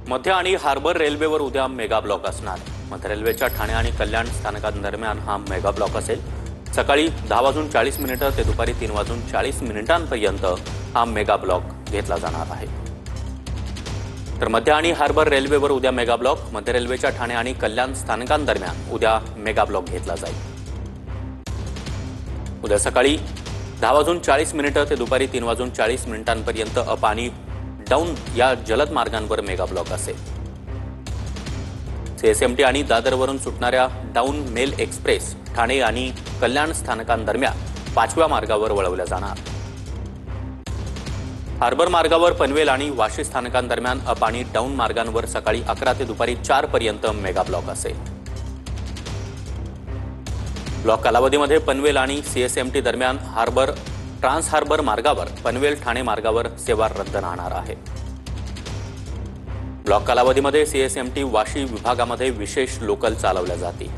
मध्य आणि हार्बर रेल्वेवर उद्या मेगा ब्लॉक असणार। मध्य रेल्वेच्या ठाणे आणि कल्याण स्थानकांदरम्यान हा मेगा ब्लॉक असेल। सकाळी 10:40 ते दुपारी 3:40 हा मेगा ब्लॉक घेतला जाणार आहे। तर मध्य आणि हार्बर रेल्वेवर उद्या मेगा ब्लॉक। मध्य रेल्वेच्या ठाणे आणि कल्याण स्थानकांदरम्यान उद्या मेगा ब्लॉक घेतला जाईल। उद्या सकाळी 10:40 ते दुपारी 3:40 अप आणि डाऊन या जलद मार्गांवर मेगा ब्लॉक असेल। सीएसएमटी आणि दादरवरून सुटणाऱ्या डाऊन मेल एक्सप्रेस ठाणे आणि कल्याण स्थानकांदरम्यान 5व्या मार्गावर वळवल्या जाणार। हार्बर मार्गावर पनवेल आणि वाशी स्थानकांदरम्यान अप आणि डाऊन मार्गांवर सकाळी 11 ते दुपारी 4 पर्यंत मेगा ब्लॉक असेल। ब्लॉक कालावधीमध्ये पनवेल आणि सीएसएमटी दरम्यान हार्बर ट्रान्स हार्बर मार्गावर पनवेल ठाणे मार्गावर सेवा रद्द राहणार आहे। ब्लॉक कालावधीमध्ये सीएसएमटी वाशी विभागामध्ये विशेष लोकल चालवल्या जातील।